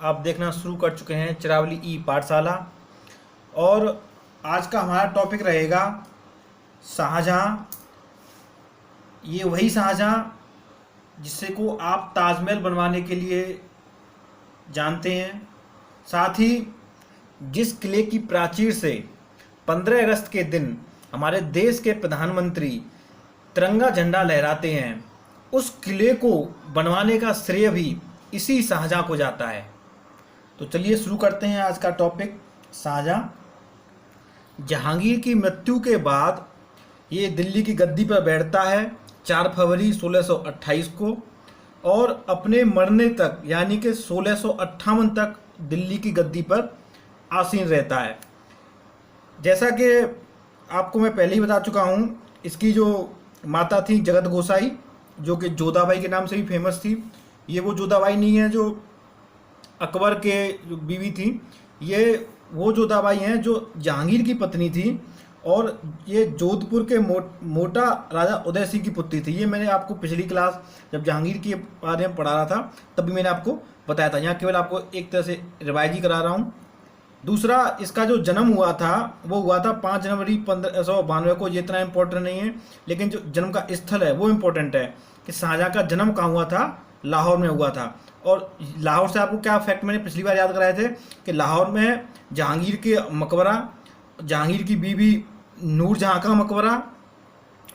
आप देखना शुरू कर चुके हैं चरावली ई पाठशाला। और आज का हमारा टॉपिक रहेगा शाहजहां। ये वही शाहजहां जिससे को आप ताजमहल बनवाने के लिए जानते हैं। साथ ही जिस किले की प्राचीर से 15 अगस्त के दिन हमारे देश के प्रधानमंत्री तिरंगा झंडा लहराते हैं, उस किले को बनवाने का श्रेय भी इसी शाहजहां को जाता है। तो चलिए शुरू करते हैं आज का टॉपिक। शाहजहां जहांगीर की मृत्यु के बाद ये दिल्ली की गद्दी पर बैठता है 4 फरवरी 1628 को, और अपने मरने तक यानी कि 1658 तक दिल्ली की गद्दी पर आसीन रहता है। जैसा कि आपको मैं पहले ही बता चुका हूँ, इसकी जो माता थी जगत गोसाई, जो कि जोधाबाई के नाम से भी फेमस थी। ये वो जोधाबाई नहीं है जो अकबर के जो बीवी थी, ये वो जोधाबाई हैं जो जहांगीर की पत्नी थी, और ये जोधपुर के मोटा राजा उदय सिंह की पुत्री थी। ये मैंने आपको पिछली क्लास जब जहांगीर के बारे में पढ़ा रहा था तभी मैंने आपको बताया था। यहाँ केवल आपको एक तरह से रिवाइज ही करा रहा हूँ। दूसरा, इसका जो जन्म हुआ था वो हुआ था 5 जनवरी 1592 को। ये इतना इम्पोर्टेंट नहीं है, लेकिन जो जन्म का स्थल है वो इम्पोर्टेंट है कि शाहजहां का जन्म कहाँ हुआ था, लाहौर में हुआ था। और लाहौर से आपको क्या फैक्ट मैंने पिछली बार याद कराए थे कि लाहौर में जहांगीर के मकबरा, जहांगीर की बीवी नूरजहां का मकबरा,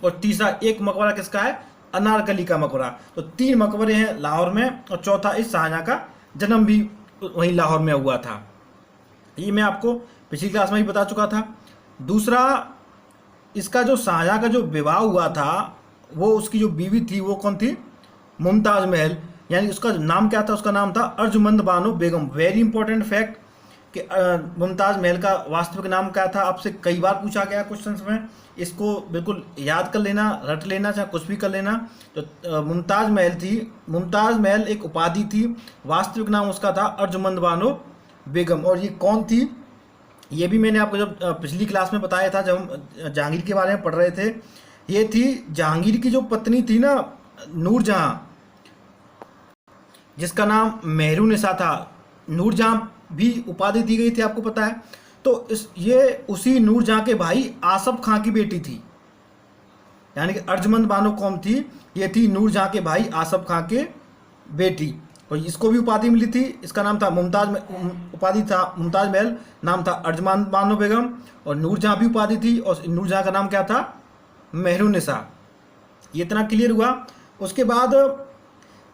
और तीसरा एक मकबरा किसका है, अनारकली का मकबरा। तो 3 मकबरे हैं लाहौर में, और चौथा इस शाहजहां का जन्म भी वहीं लाहौर में हुआ था। ये मैं आपको पिछली क्लास में ही बता चुका था। दूसरा, इसका जो शाहजहां का जो विवाह हुआ था, वो उसकी जो बीवी थी वो कौन थी, मुमताज़ महल। यानी उसका नाम क्या था, उसका नाम था Arjumand Bano Begum. Very important fact कि मुमताज़ महल का वास्तविक नाम क्या था, आपसे कई बार पूछा गया क्वेश्चंस में। इसको बिल्कुल याद कर लेना, रट लेना, चाहे कुछ भी कर लेना। तो मुमताज़ महल थी, मुमताज़ महल एक उपाधि थी, वास्तविक नाम उसका था अर्जुमंद बानो बेगम। और ये कौन थी, ये भी मैंने आपको जब पिछली क्लास में बताया था, जब हम जहांगीर के बारे में पढ़ रहे थे। ये थी जहांगीर की जो पत्नी थी ना, नूरजहां, जिसका नाम मेहरुनिसा था। नूरजहां भी उपाधि दी गई थी, आपको पता है। तो ये उसी नूरजहां के भाई आसफ खां की बेटी थी। यानी कि अर्जुमंद बानो कौन थी, ये थी नूरजहां के भाई आसफ खां के बेटी। और इसको भी उपाधि मिली थी, इसका नाम था उपाधि था मुमताज़ महल, नाम था अर्जुमंद बानो बेगम। और नूरजहां भी उपाधि थी, और नूरजहां का नाम क्या था, मेहरुनिसा। ये इतना क्लियर हुआ। उसके बाद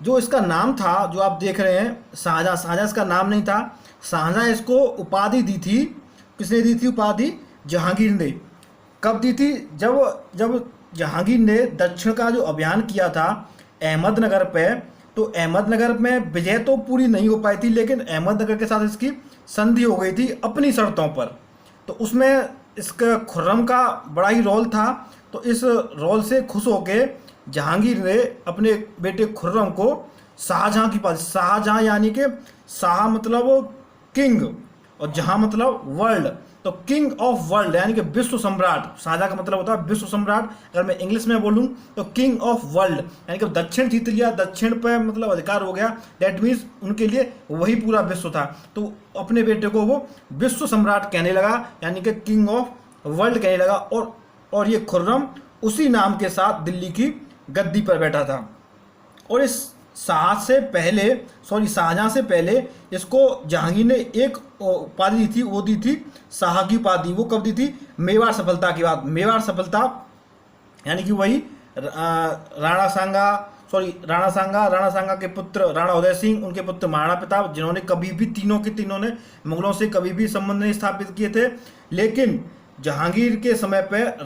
जो इसका नाम था, जो आप देख रहे हैं शाहजहां, शाहजहां इसका नाम नहीं था। शाहजहां इसको उपाधि दी थी, किसने दी थी उपाधि, जहांगीर ने। कब दी थी, जब जहांगीर ने दक्षिण का जो अभियान किया था अहमदनगर पे। तो अहमदनगर में विजय तो पूरी नहीं हो पाई थी, लेकिन अहमदनगर के साथ इसकी संधि हो गई थी अपनी शर्तों पर। तो उसमें इसका खुर्रम का बड़ा ही रोल था। तो इस रोल से खुश होके जहांगीर ने अपने बेटे खुर्रम को शाहजहां की उपाधि, शाहजहां यानी कि शाह मतलब किंग और जहां मतलब वर्ल्ड, तो किंग ऑफ वर्ल्ड यानी कि विश्व सम्राट। शाहजहां का मतलब होता है विश्व सम्राट। अगर मैं इंग्लिश में बोलूं तो किंग ऑफ वर्ल्ड, यानी कि दक्षिण जीत लिया, दक्षिण पे मतलब अधिकार हो गया। दैट मीन्स उनके लिए वही पूरा विश्व था। तो अपने बेटे को वो विश्व सम्राट कहने लगा, यानी कि किंग ऑफ वर्ल्ड कहने लगा। और ये खुर्रम उसी नाम के साथ दिल्ली की गद्दी पर बैठा था। और इस शाहजहां से पहले इसको जहांगीर ने एक उपाधि दी थी, वो दी थी शाह की उपाधि। वो कब दी थी, मेवाड़ सफलता के बाद। मेवाड़ सफलता यानी कि वही राणा सांगा के पुत्र राणा उदय सिंह, उनके पुत्र महाराणा प्रताप, जिन्होंने कभी भी तीनों ने मुगलों से कभी भी संबंध नहीं स्थापित किए थे। लेकिन जहांगीर के समय पर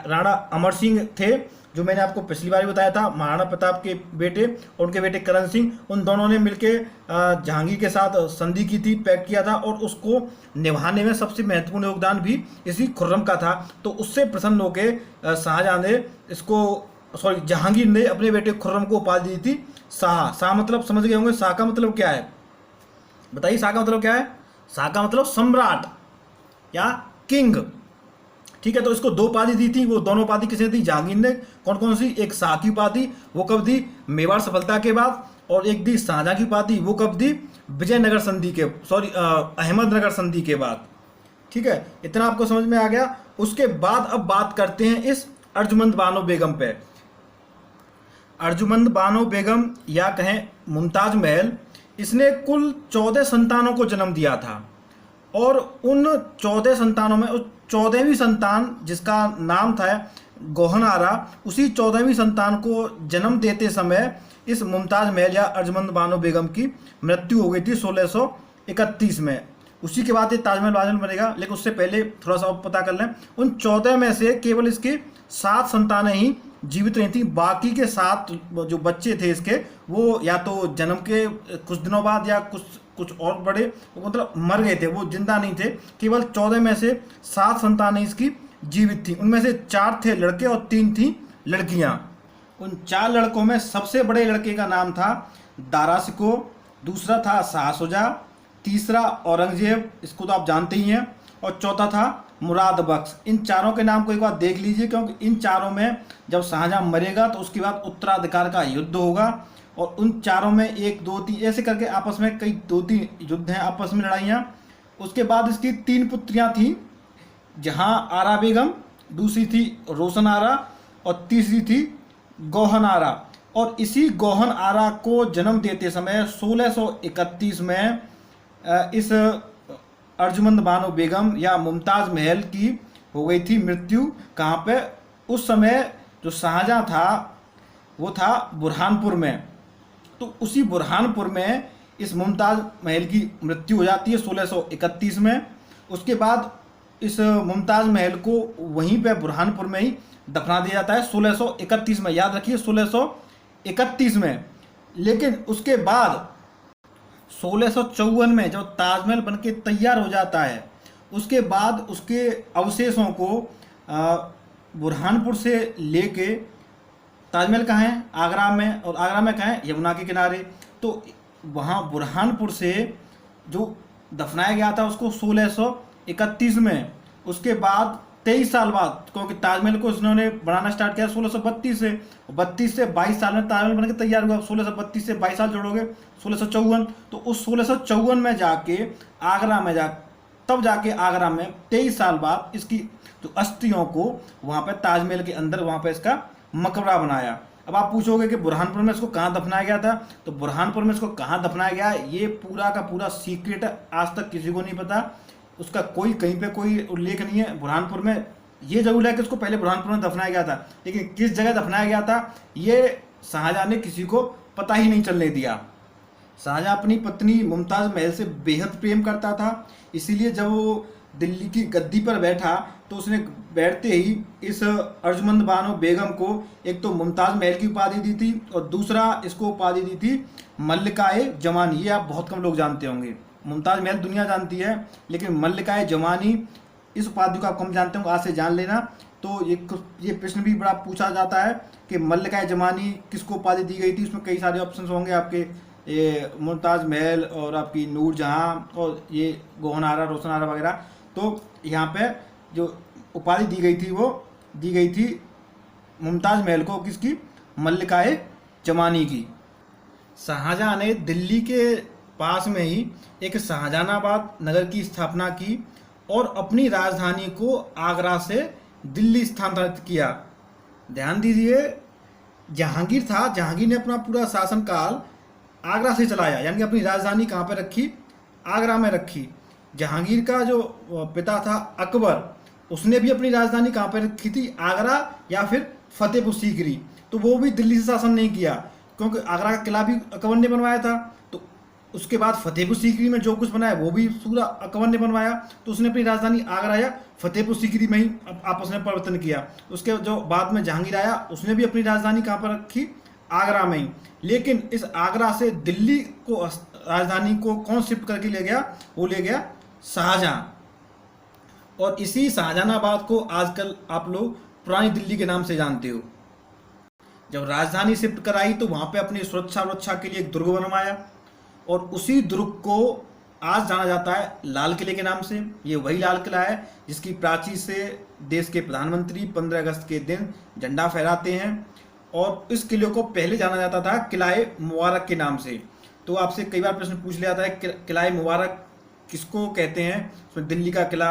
राणा अमर सिंह थे, जो मैंने आपको पिछली बार बताया था, महाराणा प्रताप के बेटे, और उनके बेटे करण सिंह। उन दोनों ने मिलकर जहांगीर के साथ संधि की थी, पैक्ट किया था, और उसको निभाने में सबसे महत्वपूर्ण योगदान भी इसी खुर्रम का था। तो उससे प्रसन्न होकर शाहजहां ने जहांगीर ने अपने बेटे खुर्रम को उपाधि दी थी शाह। शाह मतलब समझ गए होंगे, शाह का मतलब क्या है, बताइए शाह का मतलब क्या है। शाह का मतलब सम्राट या किंग। ठीक है, तो इसको 2 उपाधि दी थी। वो दोनों उपाधि किसने दी, जहांगीर ने। कौन कौन सी, एक शाह की उपाधि, वो कब दी, मेवाड़ सफलता के बाद, और एक दी शाहजहां की उपाधि, वो कब दी, विजयनगर संधि के अहमदनगर संधि के बाद। ठीक है, इतना आपको समझ में आ गया। उसके बाद अब बात करते हैं इस अर्जुमंद बानो बेगम पे। अर्जुमंद बानो बेगम या कहें मुमताज महल, इसने कुल 14 संतानों को जन्म दिया था और उन 14 संतानों में उस 14वीं संतान जिसका नाम था गौहन आरा, उसी 14वीं संतान को जन्म देते समय इस मुमताज महल या अर्जुमंद बानो बेगम की मृत्यु हो गई थी 1631 में। उसी के बाद ये ताजमहल वाजमहल बनेगा, लेकिन उससे पहले थोड़ा सा पता कर लें। उन 14 में से केवल इसकी 7 संतानें ही जीवित रही थी। बाकी के 7 जो बच्चे थे इसके, वो या तो जन्म के कुछ दिनों बाद या कुछ और बड़े मतलब मर गए थे, वो जिंदा नहीं थे। केवल 14 में से 7 संतानें इसकी जीवित थी। उनमें से 4 थे लड़के और 3 थी लड़कियां। उन 4 लड़कों में सबसे बड़े लड़के का नाम था दारा शिको, दूसरा था शाह शुजा, तीसरा औरंगजेब, इसको तो आप जानते ही हैं, और चौथा था मुराद बख्श। इन चारों के नाम को एक बार देख लीजिए, क्योंकि इन चारों में जब शाहजहां मरेगा तो उसके बाद उत्तराधिकार का युद्ध होगा और उन चारों में 1 2 3 ऐसे करके आपस में कई 2-3 युद्ध हैं, आपस में लड़ाइयाँ। उसके बाद इसकी 3 पुत्रियाँ थीं, जहां आरा बेगम, दूसरी थी रोशन आरा और तीसरी थी गौहन आरा। और इसी गौहन आरा को जन्म देते समय 1631 में इस अर्जुमंद बानो बेगम या मुमताज महल की हो गई थी मृत्यु। कहाँ पे? उस समय जो शाहजहां था वो था बुरहानपुर में, तो उसी बुरहानपुर में इस मुमताज महल की मृत्यु हो जाती है 1631 में। उसके बाद इस मुमताज महल को वहीं पे बुरहानपुर में ही दफना दिया जाता है 1631 में, याद रखिए 1631 में। लेकिन उसके बाद 1654 में जब ताजमहल बनके तैयार हो जाता है, उसके बाद उसके अवशेषों को बुरहानपुर से लेके, ताजमहल कहाँ है? आगरा में, और आगरा में कहाँ है? यमुना के किनारे। तो वहाँ बुरहानपुर से जो दफनाया गया था उसको 1631 में, उसके बाद 23 साल बाद, क्योंकि ताजमहल को उन्होंने बनाना स्टार्ट किया 1632 से, 32 से 22 साल में ताजमहल बनकर तैयार हुआ। 1632 से 22 साल जोड़ोगे 1654, तो उस 1654 में जाके आगरा में तब जाके आगरा में 23 साल बाद इसकी जो अस्थियों को वहाँ पे ताजमहल के अंदर वहाँ पे इसका मकबरा बनाया। अब आप पूछोगे कि बुरहानपुर में इसको कहाँ दफनाया गया था, तो बुरहानपुर में इसको कहाँ दफनाया गया ये पूरा का पूरा सीक्रेट है, आज तक किसी को नहीं पता। उसका कोई कहीं पे कोई उल्लेख नहीं है। बुरहानपुर में ये जरूर है कि उसको पहले बुरहानपुर में दफनाया गया था, लेकिन किस जगह दफनाया गया था ये शाहजहां ने किसी को पता ही नहीं चलने दिया। शाहजहां अपनी पत्नी मुमताज महल से बेहद प्रेम करता था, इसीलिए जब वो दिल्ली की गद्दी पर बैठा तो उसने बैठते ही इस अर्जुमंद बानो बेगम को एक तो मुमताज महल की उपाधि दी थी और दूसरा इसको उपाधि दी थी मल्लिकाए जमानी। ये आप बहुत कम लोग जानते होंगे, मुमताज महल दुनिया जानती है, लेकिन मल्लिकाए जमानी इस उपाधि को आप कम जानते होंगे, आज से जान लेना। तो ये प्रश्न भी बड़ा पूछा जाता है कि मल्लिकाए जमानी किसको उपाधि दी गई थी। उसमें कई सारे ऑप्शन होंगे आपके, ये मुमताज महल और आपकी नूरजहां और ये गौहन आरा, रोशन आरा वगैरह। तो यहाँ पे जो उपाधि दी गई थी वो दी गई थी मुमताज महल को, किसकी? मल्लिकाए जमानी की। शाहजहां ने दिल्ली के पास में ही एक शाहजहानाबाद नगर की स्थापना की और अपनी राजधानी को आगरा से दिल्ली स्थानांतरित किया। ध्यान दीजिए, जहांगीर था, जहांगीर ने अपना पूरा शासनकाल आगरा से चलाया, यानी कि अपनी राजधानी कहाँ पर रखी? आगरा में रखी। जहांगीर का जो पिता था अकबर, उसने भी अपनी राजधानी कहाँ पर रखी थी? आगरा या फिर फतेहपुर सीकरी। तो वो भी दिल्ली से शासन नहीं किया, क्योंकि आगरा का किला भी अकबर ने बनवाया था। तो उसके बाद फतेहपुर सीकरी में जो कुछ बनाया वो भी पूरा अकबर ने बनवाया। तो उसने अपनी राजधानी आगरा या फतेहपुर सीकरी में ही आपस में परिवर्तन किया। उसके जो बाद में जहांगीर आया, उसने भी अपनी राजधानी कहाँ पर रखी? आगरा में ही। लेकिन इस आगरा से दिल्ली को राजधानी को कौन शिफ्ट करके ले गया? वो ले गया शाहजहां। और इसी शाहजहानाबाद को आजकल आप लोग पुरानी दिल्ली के नाम से जानते हो। जब राजधानी शिफ्ट कराई तो वहाँ पे अपनी सुरक्षा के लिए एक दुर्ग बनवाया और उसी दुर्ग को आज जाना जाता है लाल किले के नाम से। ये वही लाल किला है जिसकी प्राचीर से देश के प्रधानमंत्री 15 अगस्त के दिन झंडा फहराते हैं। और इस किले को पहले जाना जाता था किलाए मुबारक के नाम से। तो आपसे कई बार प्रश्न पूछ लिया था किला मुबारक किसको कहते हैं। उसमें दिल्ली का किला,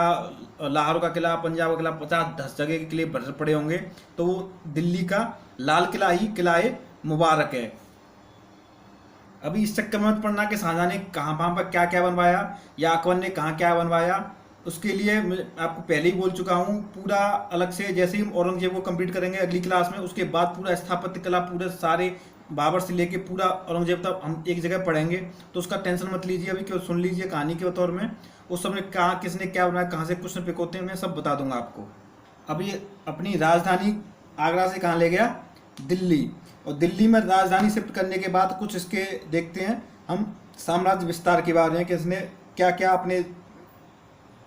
लाहौर का किला, पंजाब का किला, 50-10 जगह के किले भर पड़े होंगे, तो वो दिल्ली का लाल किला ही किला मुबारक है। अभी इस चक्कर में मत पड़ना कि शाहजहां ने कहाँ वहाँ पर क्या क्या बनवाया या अकबर ने कहाँ क्या बनवाया। उसके लिए मैं आपको पहले ही बोल चुका हूँ, पूरा अलग से जैसे ही हम औरंगजेब को कंप्लीट करेंगे अगली क्लास में, उसके बाद पूरा स्थापत्य कला, पूरे सारे बाबर से लेके पूरा औरंगजेब तक हम एक जगह पढ़ेंगे। तो उसका टेंशन मत लीजिए, अभी केवल सुन लीजिए कहानी के तौर में। उस समय कहाँ किसने क्या बनाया, कहाँ से क्वेश्चन पिक होते हैं, मैं सब बता दूंगा आपको। अब ये अपनी राजधानी आगरा से कहाँ ले गया, दिल्ली। और दिल्ली में राजधानी शिफ्ट करने के बाद कुछ इसके देखते हैं हम साम्राज्य विस्तार के बारे में कि इसने क्या क्या अपने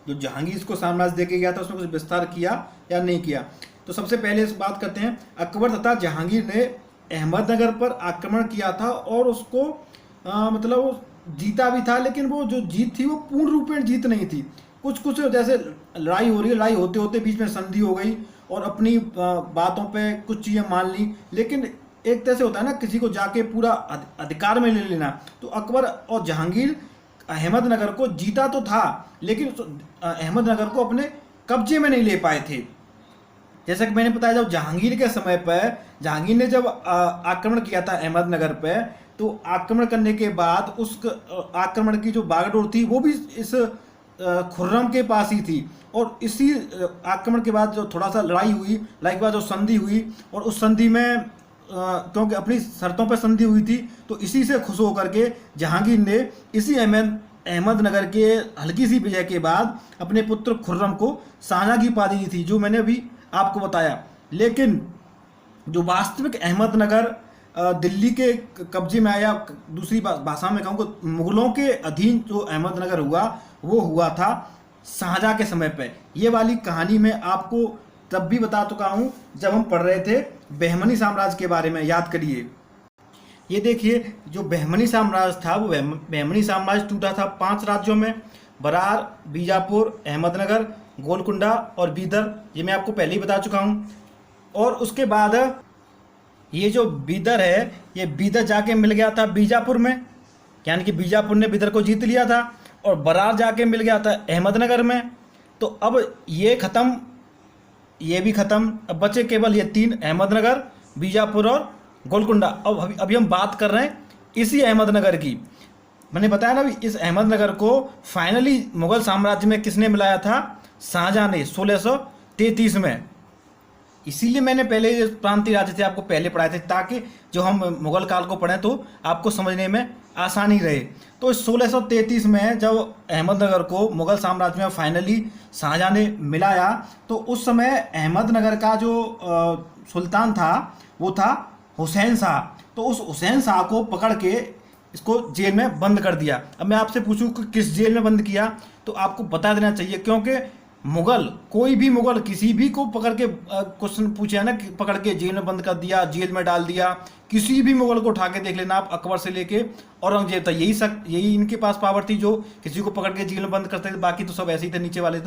जो जहांगीर को साम्राज्य देके गया था उसमें कुछ विस्तार किया या नहीं किया। तो सबसे पहले इस बात करते हैं, अकबर तथा जहांगीर ने अहमदनगर पर आक्रमण किया था और उसको मतलब वो जीता भी था, लेकिन वो जो जीत थी वो पूर्ण रूप में जीत नहीं थी। कुछ कुछ जैसे लड़ाई हो रही है, लड़ाई होते होते बीच में संधि हो गई और अपनी बातों पे कुछ चीज़ें मान ली, लेकिन एक तरह से होता है ना किसी को जाके पूरा अधिकार में ले लेना। तो अकबर और जहांगीर अहमदनगर को जीता तो था, लेकिन अहमदनगर को अपने कब्जे में नहीं ले पाए थे। जैसा कि मैंने बताया, जब जहांगीर के समय पर जहांगीर ने जब आक्रमण किया था अहमदनगर पे, तो आक्रमण करने के बाद उस आक्रमण की जो बागडोर थी वो भी इस खुर्रम के पास ही थी। और इसी आक्रमण के बाद जो थोड़ा सा लड़ाई हुई, लड़ाई के बाद जो संधि हुई, और उस संधि में क्योंकि अपनी शर्तों पर संधि हुई थी, तो इसी से खुश होकर के जहांगीर ने इसी अहमदनगर के हल्की सी विजय के बाद अपने पुत्र खुर्रम को शाहजहां की उपाधि दी थी, जो मैंने अभी आपको बताया। लेकिन जो वास्तविक अहमदनगर दिल्ली के कब्जे में आया, दूसरी भाषा में कहूँ तो मुगलों के अधीन जो अहमदनगर हुआ वो हुआ था शाहजहां के समय पे। ये वाली कहानी मैं आपको तब भी बता चुका हूँ जब हम पढ़ रहे थे बहमनी साम्राज्य के बारे में, याद करिए। ये देखिए, जो बहमनी साम्राज्य था वो बहमनी साम्राज्य टूटा था 5 राज्यों में, बरार, बीजापुर, अहमदनगर, गोलकुंडा और बीदर। ये मैं आपको पहले ही बता चुका हूँ। और उसके बाद ये जो बीदर है, ये बीदर जाके मिल गया था बीजापुर में, यानी कि बीजापुर ने बीदर को जीत लिया था। और बरार जाके मिल गया था अहमदनगर में। तो अब ये ख़त्म, ये भी ख़त्म, अब बचे केवल ये 3, अहमदनगर, बीजापुर और गोलकुंडा। अब अभी हम बात कर रहे हैं इसी अहमदनगर की। मैंने बताया ना, अभी इस अहमदनगर को फाइनली मुगल साम्राज्य में किसने मिलाया था, शाहजहां ने 1633 में। इसीलिए मैंने पहले ये प्रांतीय राज्य थे आपको पहले पढ़ाए थे, ताकि जो हम मुगल काल को पढ़ें तो आपको समझने में आसानी रहे। तो 1633 में जब अहमदनगर को मुगल साम्राज्य में फाइनली शाहजहां ने मिलाया, तो उस समय अहमदनगर का जो सुल्तान था वो था हुसैन शाह। तो उस हुसैन शाह को पकड़ के इसको जेल में बंद कर दिया। अब मैं आपसे पूछूं कि किस जेल में बंद किया, तो आपको बता देना चाहिए, क्योंकि मुगल, कोई भी मुगल किसी भी को पकड़ के क्वेश्चन पूछे है ना, पकड़ के जेल में बंद कर दिया, जेल में डाल दिया, किसी भी मुगल को उठा के देख लेना आप, अकबर से लेके औरंगजेब तक यही इनके पास पावर थी, जो किसी को पकड़ के जेल में बंद करते थे। बाकी तो सब ऐसे ही थे नीचे वाले।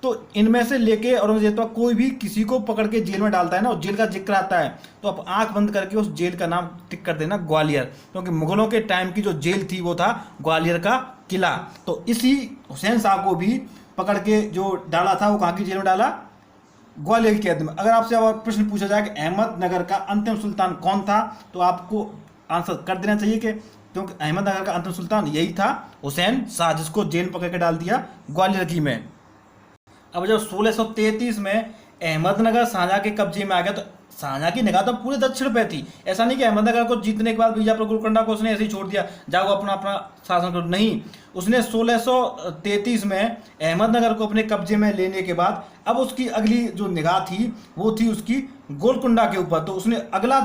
तो इनमें से लेके औरंगजेब तक कोई भी किसी को पकड़ के जेल में डालता है ना, और जेल का जिक्र आता है, तो आप आंख बंद करके उस जेल का नाम टिक कर देना ग्वालियर, क्योंकि मुगलों के टाइम की जो जेल थी वो था ग्वालियर का किला। तो इसी हुसैन शाह को भी पकड़ के जो डाला था वो कहाँ की जेल में डाला, ग्वालियर की कैद में। अगर आपसे अब प्रश्न पूछा जाए कि अहमदनगर का अंतिम सुल्तान कौन था, तो आपको आंसर कर देना चाहिए कि, क्योंकि अहमदनगर का अंतिम सुल्तान यही था हुसैन शाह, जिसको जेल पकड़ के डाल दिया ग्वालियर की में। अब जब 1633 में अहमदनगर शाहजहां के कब्जे में आ गया, तो शाहजहां की निगाह तो पूरे दक्षिण पे थी। ऐसा नहीं कि अहमदनगर को जीतने के बाद बीजापुर गोलकुंडा को उसने ऐसे ही छोड़ दिया, जाओ अपना अपना शासन करो, नहीं। उसने 1633 में अहमदनगर को अपने कब्जे में लेने के बाद अब उसकी अगली जो निगाह थी वो थी उसकी गोलकुंडा के ऊपर। तो उसने अगला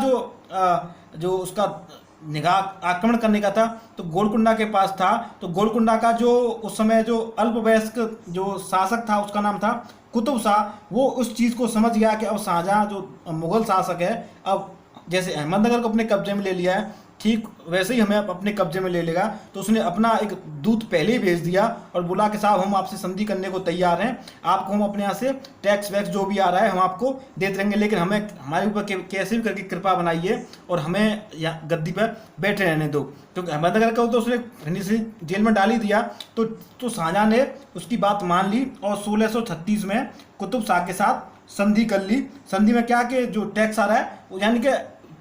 जो उसका निगाह आक्रमण करने का था तो गोलकुंडा के पास था। तो गोलकुंडा का जो उस समय जो अल्पवयस्क जो शासक था उसका नाम था कुतुब शाह। वो उस चीज़ को समझ गया कि अब शाहजहां जो मुगल शासक है, अब जैसे अहमदनगर को अपने कब्जे में ले लिया है, ठीक वैसे ही हमें अपने कब्जे में ले लेगा। तो उसने अपना एक दूत पहले ही भेज दिया और बोला कि साहब हम आपसे संधि करने को तैयार हैं, आपको हम अपने यहाँ से टैक्स वैक्स जो भी आ रहा है हम आपको देते रहेंगे, लेकिन हमें हमारे ऊपर कैसे भी करके कृपा बनाइए और हमें यहाँ गद्दी पर बैठे रहने दो। क्योंकि अहमदनगर को तो उसने फिनिशी जेल में डाल ही दिया। तो शाहजहाँ ने उसकी बात मान ली और 1636 में कुतुब शाह के साथ संधि कर ली। संधि में क्या कि जो टैक्स आ रहा है वो यानी कि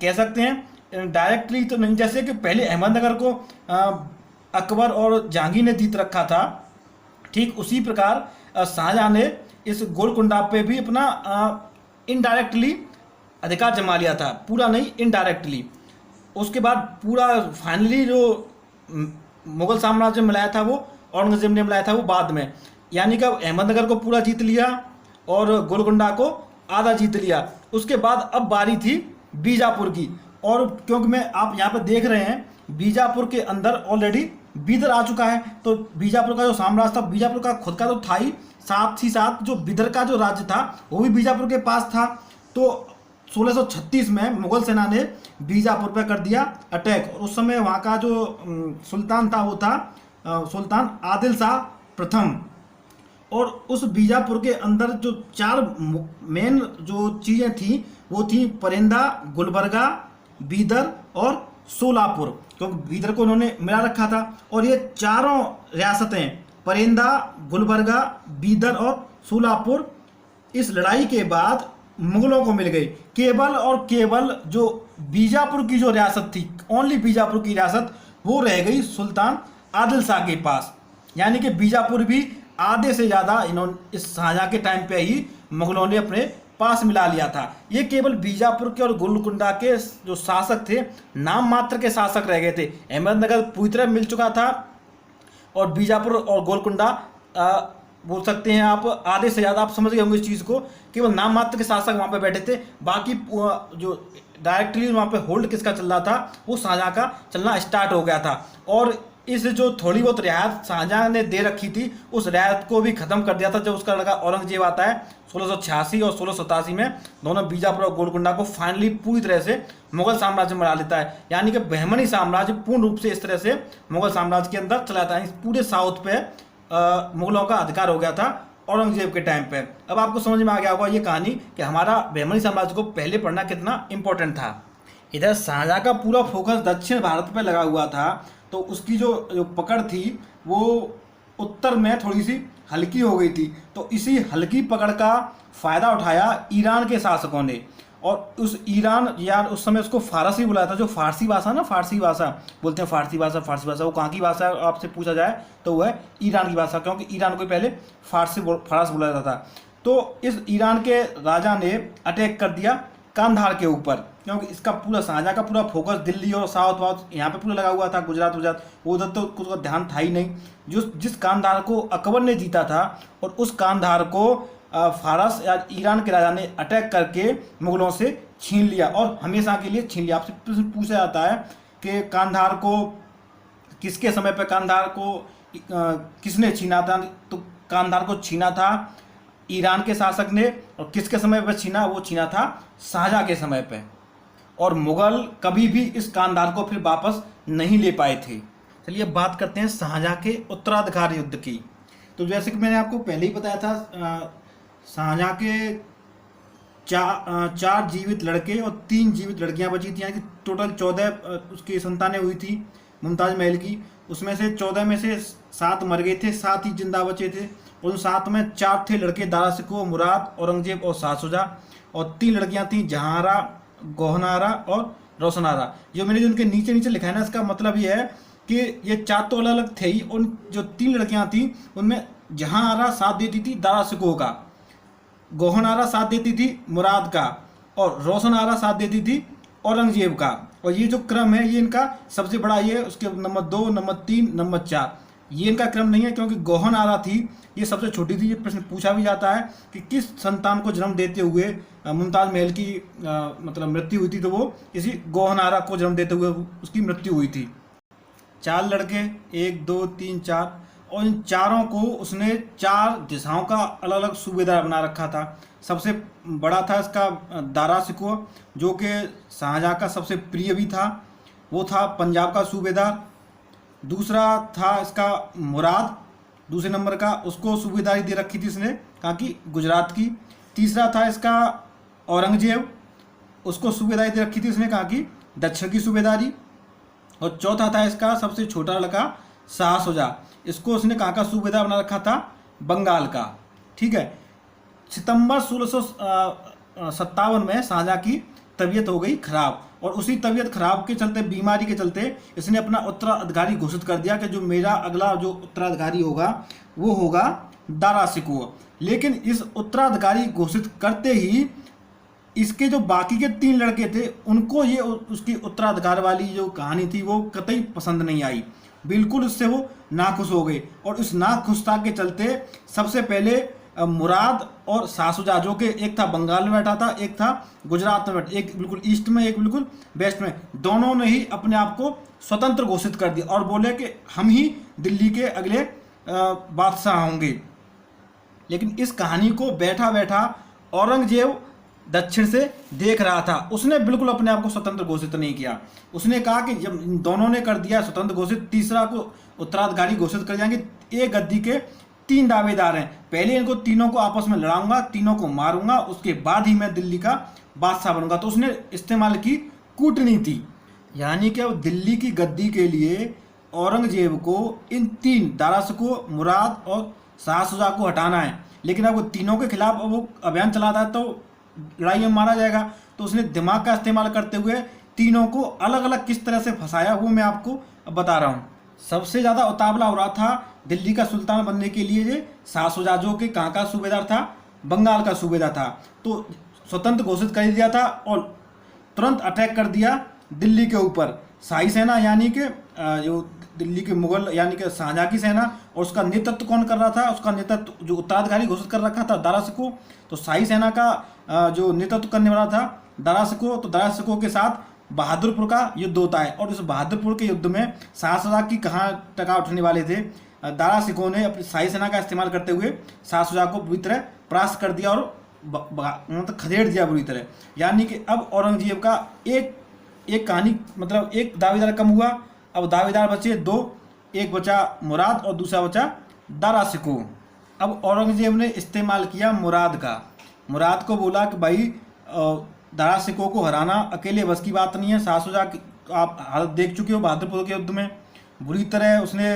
कह सकते हैं डायरेक्टली तो नहीं, जैसे कि पहले अहमदनगर को अकबर और जहांगीर ने जीत रखा था, ठीक उसी प्रकार शाहजहाँ ने इस गोलकुंडा पे भी अपना इनडायरेक्टली अधिकार जमा लिया था, पूरा नहीं इनडायरेक्टली। उसके बाद पूरा फाइनली जो मुगल साम्राज्य में मिलाया था वो औरंगजेब ने मिलाया था वो बाद में, यानी कि अहमदनगर को पूरा जीत लिया और गोलकुंडा को आधा जीत लिया। उसके बाद अब बारी थी बीजापुर की, और क्योंकि मैं आप यहाँ पर देख रहे हैं बीजापुर के अंदर ऑलरेडी बीदर आ चुका है, तो बीजापुर का जो साम्राज्य था बीजापुर का खुद का तो था ही, साथ ही साथ जो बीदर का जो राज्य था वो भी बीजापुर के पास था। तो 1636 में मुगल सेना ने बीजापुर पर कर दिया अटैक, और उस समय वहाँ का जो सुल्तान था वो था सुल्तान आदिल शाह प्रथम। और उस बीजापुर के अंदर जो 4 मेन जो चीज़ें थी वो थी परेंदा, गुलबर्गा, बीदर और सोलापुर, क्योंकि बीदर को उन्होंने मिला रखा था। और ये चारों रियासतें परेंदा, गुलबर्गा, बीदर और सोलापुर इस लड़ाई के बाद मुगलों को मिल गई। केवल और केवल जो बीजापुर की जो रियासत थी, ओनली बीजापुर की रियासत, वो रह गई सुल्तान आदिल शाह के पास। यानी कि बीजापुर भी आधे से ज़्यादा इन्होंने इस शाहजहाँ के टाइम पे ही मुगलों ने अपने पास मिला लिया था। ये केवल बीजापुर के और गोलकुंडा के जो शासक थे नाम मात्र के शासक रह गए थे। अहमदनगर पूरी तरह मिल चुका था और बीजापुर और गोलकुंडा बोल सकते हैं आप आधे से ज़्यादा, आप समझ गए होंगे इस चीज़ को, केवल नाम मात्र के शासक वहाँ पे बैठे थे। बाकी जो डायरेक्टली वहाँ पे होल्ड किसका चल रहा था वो शाहजहाँ का चलना स्टार्ट हो गया था। और इस जो थोड़ी बहुत रियायत शाहजहाँ ने दे रखी थी उस रियायत को भी ख़त्म कर दिया था जब उसका लड़का औरंगजेब आता है 1686 और 1687 में। दोनों बीजापुर और गोलकुंडा को फाइनली पूरी तरह से मुगल साम्राज्य में ला लेता है। यानी कि बहमनी साम्राज्य पूर्ण रूप से इस तरह से मुगल साम्राज्य के अंदर चला जाता है। पूरे साउथ पे मुगलों का अधिकार हो गया था औरंगजेब के टाइम पे। अब आपको समझ में आ गया होगा ये कहानी कि हमारा बहमनी साम्राज्य को पहले पढ़ना कितना इंपॉर्टेंट था। इधर शाहजहाँ का पूरा फोकस दक्षिण भारत पे लगा हुआ था, तो उसकी जो पकड़ थी वो उत्तर में थोड़ी सी हल्की हो गई थी। तो इसी हल्की पकड़ का फ़ायदा उठाया ईरान के शासकों ने। और उस ईरान, यार उस समय उसको फारसी बुलाया था, जो फारसी भाषा ना, फारसी भाषा बोलते हैं, फारसी भाषा वो कहाँ की भाषा है आपसे पूछा जाए तो वह है ईरान की भाषा, क्योंकि ईरान को पहले फारस बोला जाता था। तो इस ईरान के राजा ने अटैक कर दिया कांधार के ऊपर, क्योंकि इसका पूरा शाहजहाँ का पूरा फोकस दिल्ली और साउथ वाउथ यहाँ पे पूरा लगा हुआ था, गुजरात उधर तो उसका ध्यान था ही नहीं। जिस कांधार को अकबर ने जीता था और उस कांधार को फारस या ईरान के राजा ने अटैक करके मुगलों से छीन लिया और हमेशा के लिए छीन लिया। आपसे पूछा जाता है कि कांधार को किसके समय पर कांधार को किसने छीना था, तो कांधार को छीना था ईरान के शासक ने। और किसके समय पर छीना, वो छीना था शाहजहाँ के समय पे। और मुगल कभी भी इस कांधार को फिर वापस नहीं ले पाए थे। चलिए अब बात करते हैं शाहजहाँ के उत्तराधिकार युद्ध की। तो जैसे कि मैंने आपको पहले ही बताया था, शाहजहाँ के चार जीवित लड़के और 3 जीवित लड़कियां बची थी, यानी कि टोटल 14 उसकी संतानें हुई थी मुमताज़ महल की। उसमें से 14 में से 7 मर गए थे, 7 ही जिंदा बचे थे। उन 7 में 4 थे लड़के, दारा शिकोह, मुराद, औरंगजेब और शाह शुजा। और 3 लड़कियां थीं, जहांआरा, गौहरनारा और रोशनारा। जो मैंने जो उनके नीचे नीचे लिखा है ना, इसका मतलब ये है कि ये 4 तो अलग अलग थे ही। उन जो 3 लड़कियां थीं उनमें जहांआरा साथ देती थी दारा शिकोह का, गौहरनारा साथ देती थी मुराद का, और रोशनारा साथ देती थी औरंगजेब का। और ये जो क्रम है ये इनका सबसे बड़ा ये है, उसके नंबर 2, नंबर 3, नंबर 4 ये इनका क्रम नहीं है, क्योंकि गौहरनारा थी ये सबसे छोटी थी। ये प्रश्न पूछा भी जाता है कि किस संतान को जन्म देते हुए मुमताज़ महल की मतलब मृत्यु हुई थी, तो वो इसी गौहरनारा को जन्म देते हुए उसकी मृत्यु हुई थी। 4 लड़के, 1, 2, 3, 4, और इन चारों को उसने 4 दिशाओं का अलग अलग सूबेदार बना रखा था। सबसे बड़ा था इसका दारा शिकोह, जो कि शाहजहाँ का सबसे प्रिय भी था। वो था पंजाब का सूबेदार। दूसरा था इसका मुराद, दूसरे नंबर का, उसको सूबेदारी दे रखी थी इसने, कहाँ की, गुजरात की। तीसरा था इसका औरंगजेब, उसको सूबेदारी दे रखी थी इसने, कहाँ की, दक्षिण की सूबेदारी। और चौथा था इसका सबसे छोटा लड़का शाह शुजा, इसको उसने कहाँ का सूबेदार बना रखा था, बंगाल का। ठीक है। सितंबर 1657 में शाहजहाँ की तबीयत हो गई खराब, और उसी तबीयत खराब के चलते, बीमारी के चलते, इसने अपना उत्तराधिकारी घोषित कर दिया कि जो मेरा अगला जो उत्तराधिकारी होगा वो होगा दारा शिकोह। लेकिन इस उत्तराधिकारी घोषित करते ही इसके जो बाकी के 3 लड़के थे उनको ये उसकी उत्तराधिकार वाली जो कहानी थी वो कतई पसंद नहीं आई, बिल्कुल उससे वो नाखुश हो गए। और इस नाखुशता के चलते सबसे पहले मुराद और शाह शुजा, जो कि एक था बंगाल में बैठा था, एक था गुजरात में बैठा, एक बिल्कुल ईस्ट में, एक बिल्कुल वेस्ट में, दोनों ने ही अपने आप को स्वतंत्र घोषित कर दिया और बोले कि हम ही दिल्ली के अगले बादशाह होंगे। लेकिन इस कहानी को बैठा बैठा औरंगजेब दक्षिण से देख रहा था, उसने बिल्कुल अपने आप को स्वतंत्र घोषित नहीं किया। उसने कहा कि जब दोनों ने कर दिया स्वतंत्र घोषित, तीसरा को उत्तराधिकारी घोषित कर जाएंगे। एक गद्दी के 3 दावेदार हैं, पहले इनको तीनों को आपस में लड़ाऊंगा, तीनों को मारूंगा, उसके बाद ही मैं दिल्ली का बादशाह बनूंगा। तो उसने इस्तेमाल की कूटनीति, यानी कि अब दिल्ली की गद्दी के लिए औरंगजेब को इन 3 दारा शिकोह, मुराद और शाह शुजा को हटाना है। लेकिन अब वो तीनों के खिलाफ वो अभियान चलाता है तो लड़ाई में मारा जाएगा। तो उसने दिमाग का इस्तेमाल करते हुए तीनों को अलग अलग किस तरह से फंसाया वो मैं आपको बता रहा हूँ। सबसे ज़्यादा उतावला हो रहा था दिल्ली का सुल्तान बनने के लिए ये शाह शुजा, जो कि कहाँ का सूबेदार था, बंगाल का सूबेदार था। तो स्वतंत्र घोषित कर दिया था और तुरंत अटैक कर दिया दिल्ली के ऊपर। शाही सेना यानी कि जो दिल्ली के मुगल यानी कि शाहजहाँ की सेना, और उसका नेतृत्व कौन कर रहा था, उसका नेतृत्व जो उत्तराधिकारी घोषित कर रखा था दारा शिकोह। तो शाही सेना का जो नेतृत्व करने वाला था दारा शिकोह। तो दारा शिकोह के साथ बहादुरपुर का युद्ध होता है, और इस बहादुरपुर के युद्ध में शाह शुजा की कहाँ टका उठने वाले थे। दारा शिकोह ने अपनी शाही सेना का इस्तेमाल करते हुए शाह शुजा को बुरी तरह परास्त कर दिया और मतलब खदेड़ दिया बुरी तरह। यानी कि अब औरंगजेब का एक कहानी, मतलब एक दावेदार कम हुआ, अब दावेदार बचे 2, एक बचा मुराद और दूसरा बचा दारा शिकोह। अब औरंगजेब ने इस्तेमाल किया मुराद का। मुराद को बोला कि भाई दारा शिकोह को हराना अकेले बस की बात नहीं है। शाह शुजा की आप हालत देख चुके हो बहादुरपुर के युद्ध में, बुरी तरह उसने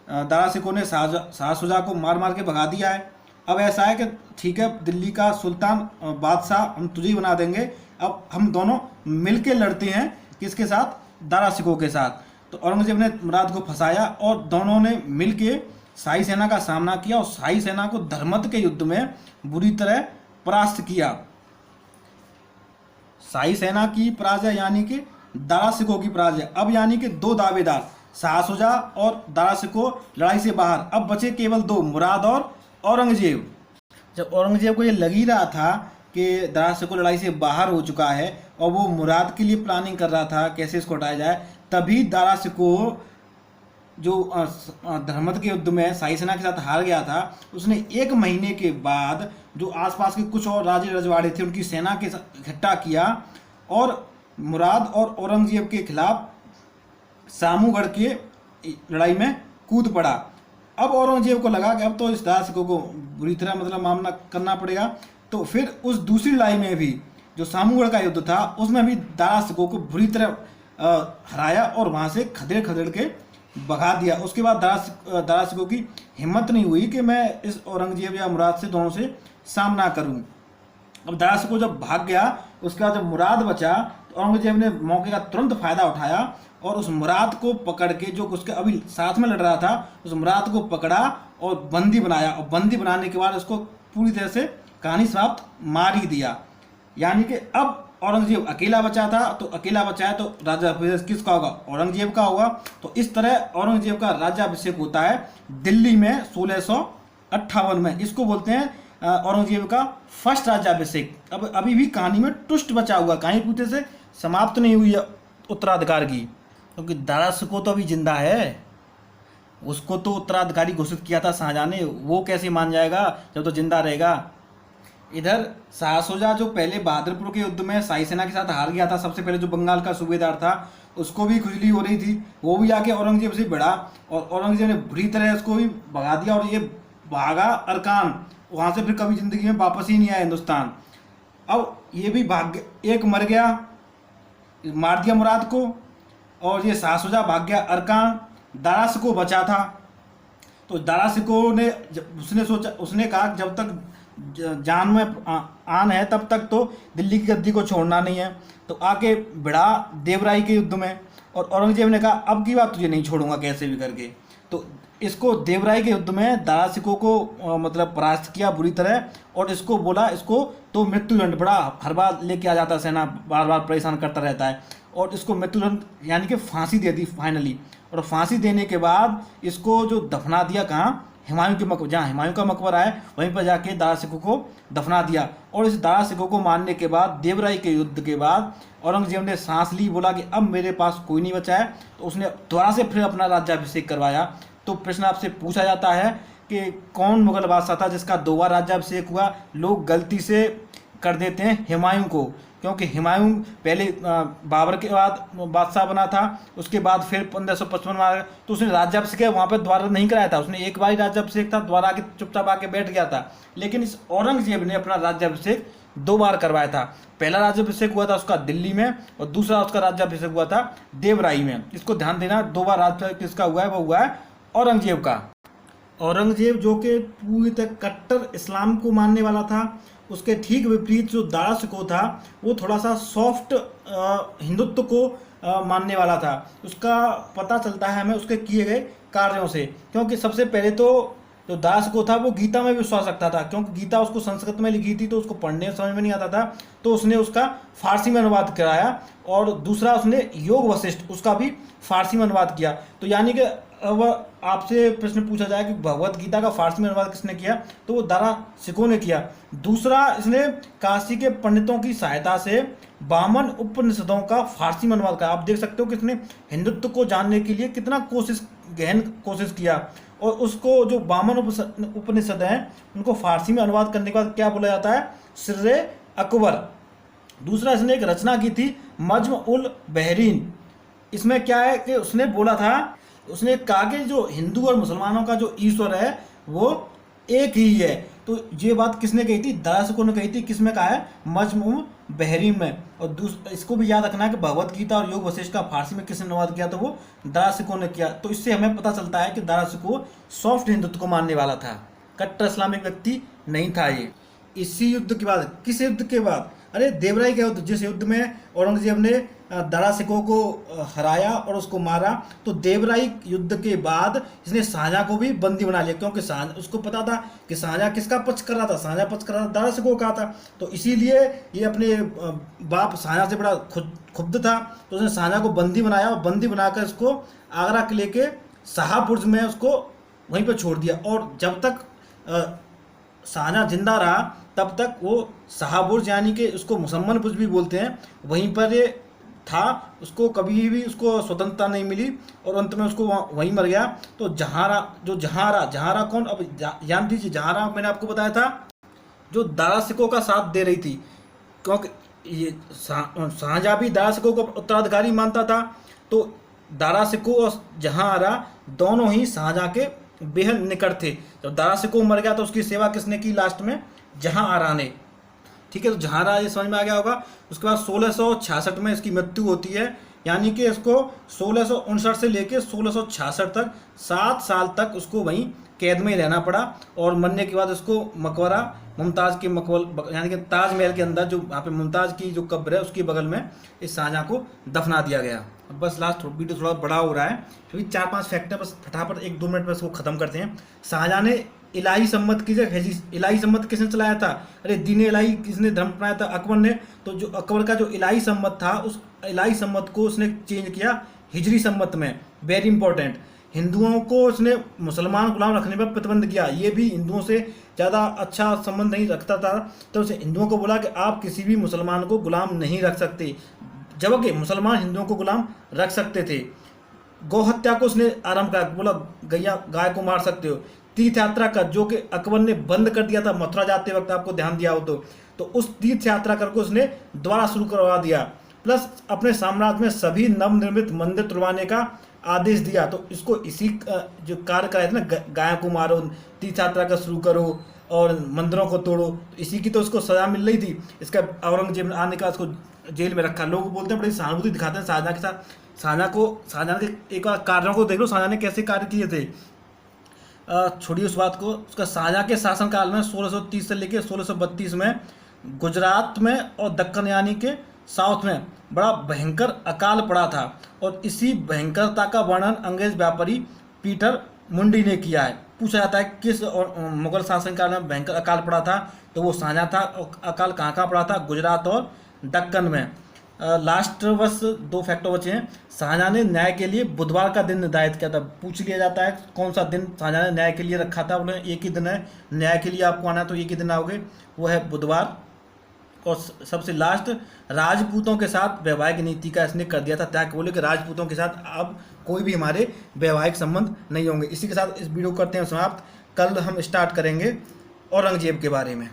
दारा शिकोह ने शाह शुजा को मार मार के भगा दिया है। अब ऐसा है कि ठीक है, दिल्ली का सुल्तान बादशाह हम तुझे ही बना देंगे, अब हम दोनों मिलके लड़ते हैं, किसके साथ, दारा शिकोह के साथ। तो औरंगजेब ने मुराद को फंसाया और दोनों ने मिलके शाही सेना का सामना किया और शाही सेना को धर्मत के युद्ध में बुरी तरह परास्त किया। शाही सेना की पराजय यानी कि दारा शिकोह की पराजय। अब यानी कि 2 दावेदार शाह शुजा और दारा शिकोह लड़ाई से बाहर, अब बचे केवल 2, मुराद और औरंगजेब। जब औरंगजेब को ये लग ही रहा था कि दारा शिकोह लड़ाई से बाहर हो चुका है और वो मुराद के लिए प्लानिंग कर रहा था कैसे इसको हटाया जाए, तभी दारा शिकोह जो धर्मत के युद्ध में शाही सेना के साथ हार गया था, उसने 1 महीने के बाद जो आसपास के कुछ और राजे रजवाड़े थे उनकी सेना के साथ इकट्ठा किया और मुराद और औरंगजेब के खिलाफ सामूगढ़ के लड़ाई में कूद पड़ा। अब औरंगजेब को लगा कि अब तो इस दारा शिकोह को बुरी तरह मतलब मामला करना पड़ेगा। तो फिर उस दूसरी लड़ाई में भी जो सामूगढ़ का युद्ध था उसमें भी दारा शिकोह को बुरी तरह हराया और वहाँ से खदेड़ खदेड़ के भगा दिया। उसके बाद दारा शिकोह की हिम्मत नहीं हुई कि मैं इस औरंगजेब या मुराद से दोनों से सामना करूं। अब दारा शिकोह जब भाग गया, उसके बाद जब मुराद बचा तो औरंगजेब ने मौके का तुरंत फायदा उठाया और उस मुराद को पकड़ के, जो उसके अभी साथ में लड़ रहा था, उस मुराद को पकड़ा और बंदी बनाया। और बंदी बनाने के बाद उसको पूरी तरह से कहानी समाप्त मार ही दिया। यानी कि अब औरंगजेब अकेला बचा था, तो अकेला बचा है तो राज्याभिषेक किसका होगा, औरंगजेब का होगा। तो इस तरह औरंगजेब का राज्याभिषेक होता है दिल्ली में 1658 में। इसको बोलते हैं औरंगजेब का फर्स्ट राज्याभिषेक। अब अभी भी कहानी में ट्विस्ट बचा हुआ, कहानी पूरे से समाप्त नहीं हुई है उत्तराधिकार की, क्योंकि दारा शिकोह तो अभी जिंदा है, उसको तो उत्तराधिकारी घोषित किया था शाहजहाँ ने, वो कैसे मान जाएगा जब तो जिंदा रहेगा। इधर शाह शुजा जो पहले बहादुरपुर के युद्ध में शाही सेना के साथ हार गया था, सबसे पहले जो बंगाल का सूबेदार था, उसको भी खुजली हो रही थी, वो भी आके औरंगजेब से भिड़ा और औरंगजेब ने बुरी तरह उसको भी भगा दिया और ये भागा अरकान, वहाँ से फिर कभी ज़िंदगी में वापस ही नहीं आया हिंदुस्तान। अब ये भी भाग, एक मर गया, मार दिया मुराद को, और ये शाह शुजा भाग गया अरकान, दारा सिकोह बचा था। तो दारा सिकोह ने उसने सोचा, उसने कहा जब तक जान में आन है तब तक तो दिल्ली की गद्दी को छोड़ना नहीं है। तो आके भिड़ा देवराई के युद्ध में और औरंगजेब ने कहा अब की बात तुझे नहीं छोड़ूंगा कैसे भी करके। तो इसको देवराई के युद्ध में दारा सिकोह को मतलब परास्त किया बुरी तरह, और इसको बोला इसको तो मृत्युदंड, बड़ा हर बार लेके आ जाता सेना, बार बार परेशान करता रहता है, और इसको मृत्युदंड यानी कि फांसी दे दी फाइनली। और फांसी देने के बाद इसको जो दफना दिया कहाँ, हुमायूं के मकबरा, जहाँ हुमायूं का मकबरा है वहीं पर जाके दारा सिकोह को दफना दिया। और इस दारा सिकोह को मारने के बाद देवराई के युद्ध के बाद औरंगजेब ने सांस ली, बोला कि अब मेरे पास कोई नहीं बचा है, तो उसने दोबारा से फिर अपना राज्याभिषेक करवाया। तो प्रश्न आपसे पूछा जाता है कि कौन मुगल बादशाह था जिसका दो बार राज्याभिषेक हुआ? लोग गलती से कर देते हैं हुमायूं को, क्योंकि हुमायूं पहले बाबर के बाद बादशाह बना था, उसके बाद फिर 1555 में आया, तो उसने राज्याभिषेक वहाँ पर दोबारा नहीं कराया था, उसने एक बार ही राज्याभिषेक था, दोबारा आके चुपचाप आके बैठ गया था। लेकिन इस औरंगजेब ने अपना राज्याभिषेक दो बार करवाया था। पहला राज्याभिषेक हुआ था उसका दिल्ली में, और दूसरा उसका राज्याभिषेक हुआ था देवराई में। इसको ध्यान देना, दो बार राज्याभिषेक किसका हुआ है? वो हुआ है औरंगजेब का। औरंगजेब जो कि पूरी तरह कट्टर इस्लाम को मानने वाला था, उसके ठीक विपरीत जो दारा सिकोह था वो थोड़ा सा सॉफ्ट हिंदुत्व को मानने वाला था। उसका पता चलता है हमें उसके किए गए कार्यों से, क्योंकि सबसे पहले तो जो दारा सिकोह था वो गीता में विश्वास रखता था, क्योंकि गीता उसको संस्कृत में लिखी थी तो उसको पढ़ने समझ में नहीं आता था, तो उसने उसका फारसी में अनुवाद कराया। और दूसरा उसने योग वशिष्ठ उसका भी फारसी में अनुवाद किया। तो यानी कि अब आपसे प्रश्न पूछा जाए कि भगवत गीता का फारसी में अनुवाद किसने किया, तो वो दारा सिकोह ने किया। दूसरा, इसने काशी के पंडितों की सहायता से बामन उपनिषदों का फारसी में अनुवाद किया। आप देख सकते हो कि इसने हिंदुत्व को जानने के लिए कितना गहन कोशिश किया। और उसको जो बामन उपनिषद हैं उनको फारसी में अनुवाद करने के बाद क्या बोला जाता है? सिर्रे अकबर। दूसरा, इसने एक रचना की थी मज्म उल बहरीन। इसमें क्या है कि उसने बोला था, उसने कहा कि जो हिंदू और मुसलमानों का जो ईश्वर है वो एक ही है। तो ये बात किसने कही थी? दारा सिकोह ने कही थी। किसमें कहा है? मजमू बहरीन में। और इसको भी याद रखना है कि भगवत गीता और योग वशिष्ठ का फारसी में किसने अनुवाद किया? तो वो दारा सिकोह ने किया। तो इससे हमें पता चलता है कि दारा सिकोह सॉफ्ट हिंदुत्व को मानने वाला था, कट्टर इस्लामिक व्यक्ति नहीं था ये। इसी युद्ध के बाद, किस युद्ध के बाद? अरे देवराई के युद्ध, जिस युद्ध में औरंगजेब ने दारा सिकोह को हराया और उसको मारा। तो देवराई युद्ध के बाद इसने शाहजहां को भी बंदी बना लिया, क्योंकि उसको पता था कि शाहजहां किसका पक्ष कर रहा था? शाहजहां पक्ष कर रहा था दारा सिकोह का था। तो इसीलिए ये अपने बाप शाहजहां से बड़ा खुद था, तो उसने शाहजहां को बंदी बनाया और बंदी बनाकर इसको आगरा किले के शाहबुर्ज में उसको वहीं पर छोड़ दिया। और जब तक शाहजहां जिंदा रहा तब तक वो शाहबुर्ज, यानी कि उसको मुसम्मन बुर्ज भी बोलते हैं, वहीं पर ये था। उसको कभी भी उसको स्वतंत्रता नहीं मिली और अंत में उसको वहीं मर गया। तो जहांरा कौन? अब जान दीजिए, जहांरा मैंने आपको बताया था जो दारा सिकोह का साथ दे रही थी, क्योंकि ये शाहजहां भी दारा सिकोह को उत्तराधिकारी मानता था। तो दारा सिकोह और जहांरा दोनों ही शाहजहां के बेहद निकट थे। जब दारा सिकोह मर गया तो उसकी सेवा किसने की? लास्ट में जहांआरा ने। ठीक है, तो जहांआरा ये समझ में आ गया होगा। उसके बाद 1666 में इसकी मृत्यु होती है, यानी कि इसको 1659 से लेकर 1666 तक 7 साल तक उसको वहीं कैद में ही रहना पड़ा। और मरने के बाद उसको मकबरा मुमताज़ के मकबल यानी कि ताजमहल के अंदर जो वहाँ पे मुमताज़ की जो कब्र है उसके बगल में इस शाहजहां को दफना दिया गया। अब बस लास्ट वीडियो थोड़ा बड़ा हो रहा है, क्योंकि 4-5 फैक्ट है, बस फटाफट 1-2 मिनट में इसको ख़त्म करते हैं। शाहजहां ने इलाही सम्मत की जगह इलाही सम्मत किसने चलाया था? अरे दीन इलाही किसने धर्म अपनाया था? अकबर ने। तो जो अकबर का जो इलाही सम्मत था उस इलाही सम्मत को उसने चेंज किया हिजरी सम्मत में। Very important. हिंदुओं को उसने मुसलमान गुलाम रखने पर प्रतिबंध किया, ये भी हिंदुओं से ज़्यादा अच्छा संबंध नहीं रखता था। तो उसे हिंदुओं को बोला कि आप किसी भी मुसलमान को गुलाम नहीं रख सकते, जबकि मुसलमान हिंदुओं को गुलाम रख सकते थे। गौ हत्या को उसने आरंभ किया, बोला गाय को मार सकते हो। तीर्थ यात्रा कर जो कि अकबर ने बंद कर दिया था मथुरा जाते वक्त, आपको ध्यान दिया हो तो उस तीर्थ यात्रा कर को उसने दोबारा शुरू करवा दिया। प्लस अपने साम्राज्य में सभी नवनिर्मित मंदिर तुड़वाने का आदेश दिया। तो इसको इसी जो कार्य कराए थे ना, गायों को मारो, तीर्थ यात्रा का शुरू करो और मंदिरों को तोड़ो, तो इसी की तो इसको सजा मिल रही थी। इसका औरंगजेब ने आने के बाद इसको जेल में रखा। लोग बोलते हैं बड़ी सहानुभूति दिखाते हैं शाहजहां के साथ। शाहजहां के एक बार कार्यों को देख लो, शाहजहां ने कैसे कार्य किए थे। छोड़िए उस बात को, उसका शाहजहां के शासनकाल में 1630 से लेकर 1632 में गुजरात में और दक्कन यानी के साउथ में बड़ा भयंकर अकाल पड़ा था। और इसी भयंकरता का वर्णन अंग्रेज व्यापारी पीटर मुंडी ने किया है। पूछा जाता है किस और मुगल शासनकाल में भयंकर अकाल पड़ा था, तो वो शाहजहां था। और अकाल कहाँ कहाँ पड़ा था? गुजरात और दक्कन में। लास्ट बस 2 फैक्टर बचे हैं। शाहजहां ने न्याय के लिए बुधवार का दिन निर्धारित किया था। पूछ लिया जाता है कौन सा दिन शाहजहां ने न्याय के लिए रखा था। उन्हें एक ही दिन है न्याय के लिए, आपको आना है तो एक ही दिन आओगे, वो है बुधवार। और सबसे लास्ट, राजपूतों के साथ वैवाहिक नीति का इसने कर दिया था, ताकि बोले कि राजपूतों के साथ अब कोई भी हमारे वैवाहिक संबंध नहीं होंगे। इसी के साथ इस वीडियो को करते हैं समाप्त। कल हम स्टार्ट करेंगे औरंगजेब के बारे में।